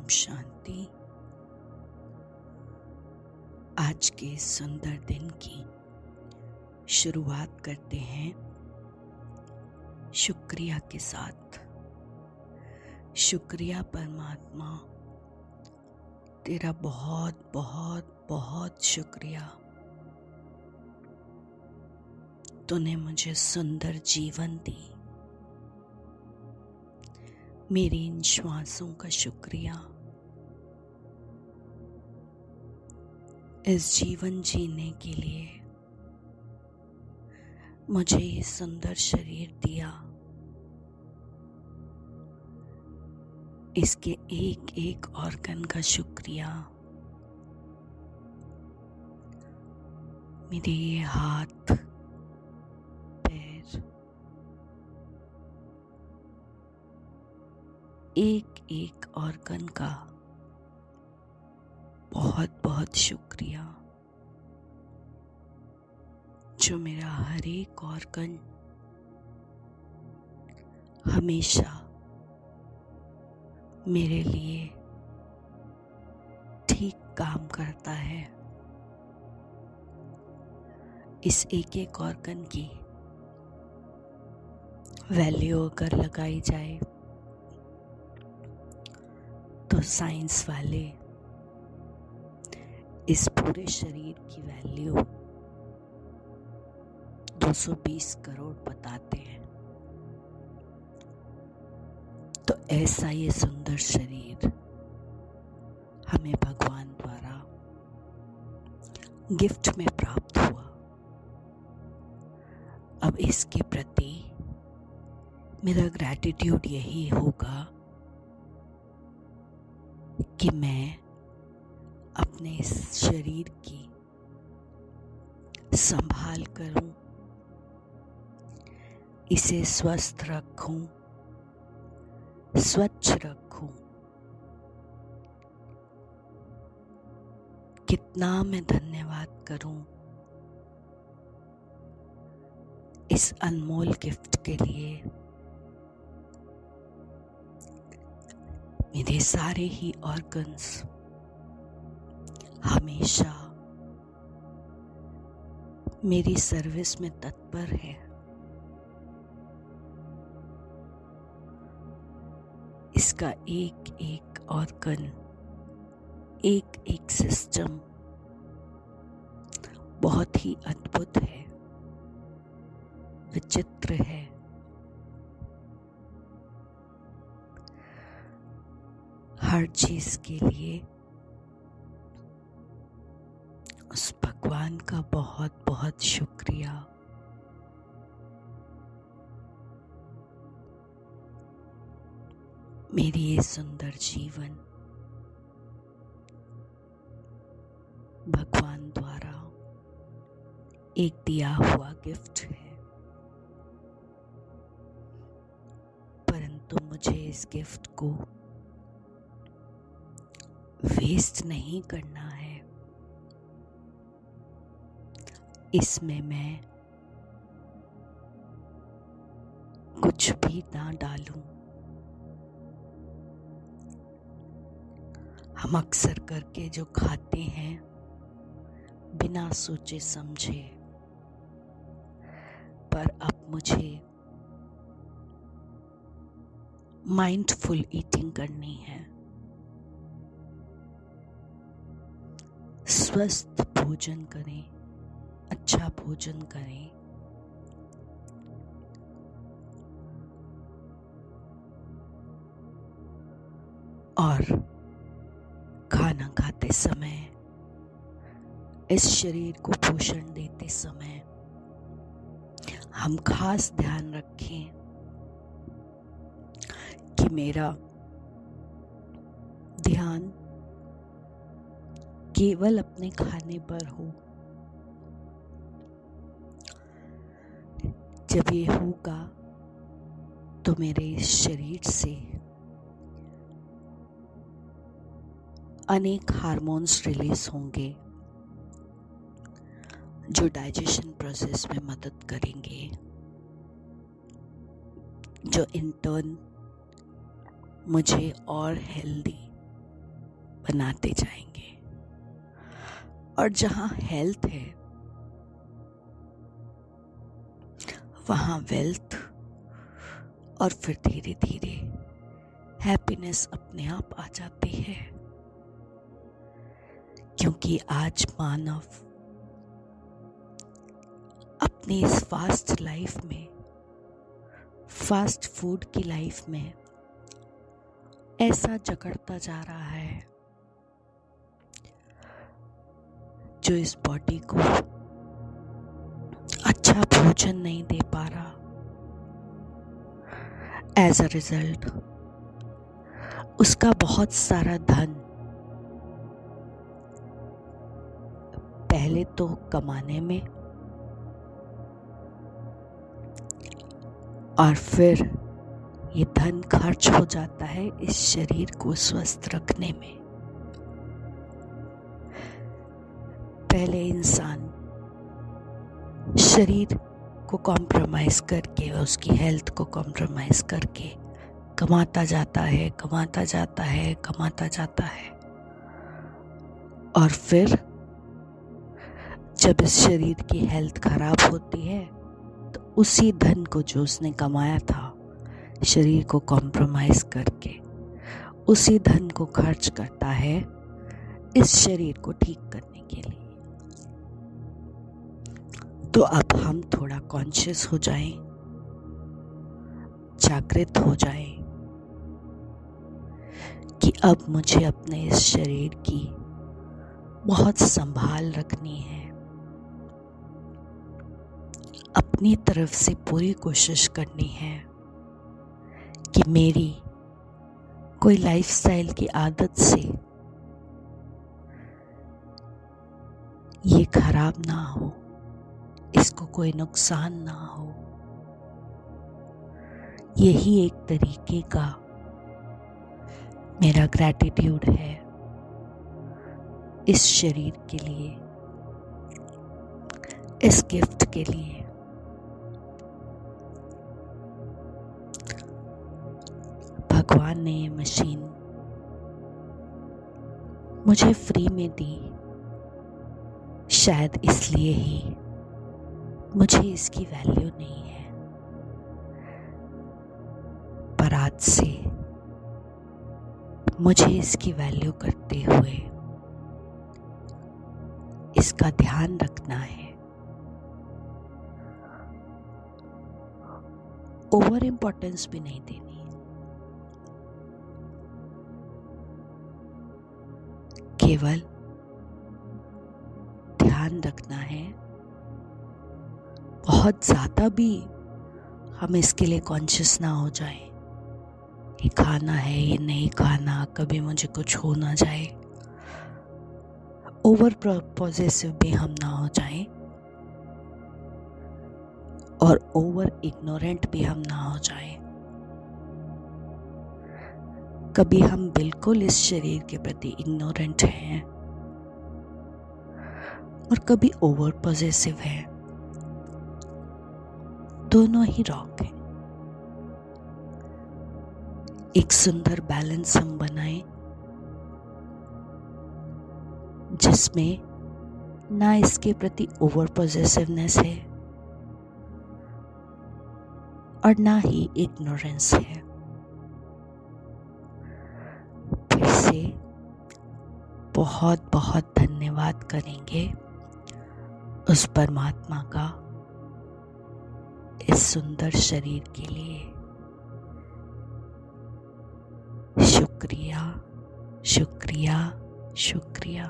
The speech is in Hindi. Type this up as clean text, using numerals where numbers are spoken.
शांति। आज के सुंदर दिन की शुरुआत करते हैं शुक्रिया के साथ। शुक्रिया परमात्मा, तेरा बहुत बहुत बहुत शुक्रिया। तूने मुझे सुंदर जीवन दी। मेरी इन श्वासों का शुक्रिया। इस जीवन जीने के लिए मुझे ये सुंदर शरीर दिया। इसके एक एक ऑर्गन का शुक्रिया। मेरे ये हाथ, पैर, एक एक ऑर्गन का बहुत बहुत शुक्रिया, जो मेरा हर एक ऑर्गन हमेशा मेरे लिए ठीक काम करता है। इस एक एक ऑर्गन की वैल्यू अगर लगाई जाए तो साइंस वाले इस पूरे शरीर की वैल्यू 220 करोड़ बताते हैं। तो ऐसा ये सुंदर शरीर हमें भगवान द्वारा गिफ्ट में प्राप्त हुआ। अब इसके प्रति मेरा ग्रैटिट्यूड यही होगा कि मैं अपने इस शरीर की संभाल करूं, इसे स्वस्थ रखूं, स्वच्छ रखूं। कितना मैं धन्यवाद करूं इस अनमोल गिफ्ट के लिए। मेरे सारे ही ऑर्गन्स हमेशा मेरी सर्विस में तत्पर है। इसका एक एक ऑर्गन, एक एक सिस्टम बहुत ही अद्भुत है, विचित्र है। हर चीज के लिए उस भगवान का बहुत बहुत शुक्रिया। मेरी ये सुंदर जीवन भगवान द्वारा एक दिया हुआ गिफ्ट है, परंतु मुझे इस गिफ्ट को वेस्ट नहीं करना है। इसमें मैं कुछ भी ना डालूं। हम अक्सर करके जो खाते हैं बिना सोचे समझे, पर अब मुझे माइंडफुल ईटिंग करनी है। स्वस्थ भोजन करें, अच्छा भोजन करें। और खाना खाते समय, इस शरीर को पोषण देते समय हम खास ध्यान रखें कि मेरा ध्यान केवल अपने खाने पर हो। जब ये होगा तो मेरे इस शरीर से अनेक हार्मोन्स रिलीज होंगे जो डाइजेशन प्रोसेस में मदद करेंगे, जो इन टर्न मुझे और हेल्दी बनाते जाएंगे। और जहाँ हेल्थ है वहाँ वेल्थ, और फिर धीरे धीरे हैप्पीनेस अपने आप आ जाती है। क्योंकि आज मानव अपनी इस फास्ट लाइफ में, फास्ट फूड की लाइफ में ऐसा जकड़ता जा रहा है जो इस बॉडी को अच्छा भोजन नहीं दे पा रहा। एज अ रिजल्ट उसका बहुत सारा धन पहले तो कमाने में और फिर ये धन खर्च हो जाता है इस शरीर को स्वस्थ रखने में। पहले इंसान शरीर को कॉम्प्रोमाइज करके, उसकी हेल्थ को कॉम्प्रोमाइज करके कमाता जाता है, कमाता जाता है, कमाता जाता है, और फिर जब इस शरीर की हेल्थ खराब होती है तो उसी धन को जो उसने कमाया था शरीर को कॉम्प्रोमाइज करके, उसी धन को खर्च करता है इस शरीर को ठीक करने के लिए। तो अब हम थोड़ा कॉन्शियस हो जाएं, जागृत हो जाएं कि अब मुझे अपने इस शरीर की बहुत संभाल रखनी है। अपनी तरफ से पूरी कोशिश करनी है कि मेरी कोई लाइफस्टाइल की आदत से ये खराब ना हो, इसको कोई नुकसान ना हो। यही एक तरीके का मेरा ग्रैटिट्यूड है इस शरीर के लिए, इस गिफ्ट के लिए। भगवान ने ये मशीन मुझे फ्री में दी, शायद इसलिए ही मुझे इसकी वैल्यू नहीं है। पर आज से मुझे इसकी वैल्यू करते हुए इसका ध्यान रखना है। ओवर इम्पोर्टेंस भी नहीं देनी, केवल ध्यान रखना है। बहुत ज़्यादा भी हम इसके लिए कॉन्शियस ना हो जाए, ये खाना है, ये नहीं खाना, कभी मुझे कुछ हो ना जाए। ओवर पॉजेसिव भी हम ना हो जाएं और ओवर इग्नोरेंट भी हम ना हो जाएं। कभी हम बिल्कुल इस शरीर के प्रति इग्नोरेंट हैं और कभी ओवर पॉजेसिव हैं। दोनों ही रॉन्ग हैं। एक सुंदर बैलेंस हम बनाएं जिसमें ना इसके प्रति ओवर पॉजेसिवनेस है और ना ही इग्नोरेंस है। फिर से बहुत बहुत धन्यवाद करेंगे उस परमात्मा का इस सुंदर शरीर के लिए। शुक्रिया, शुक्रिया, शुक्रिया।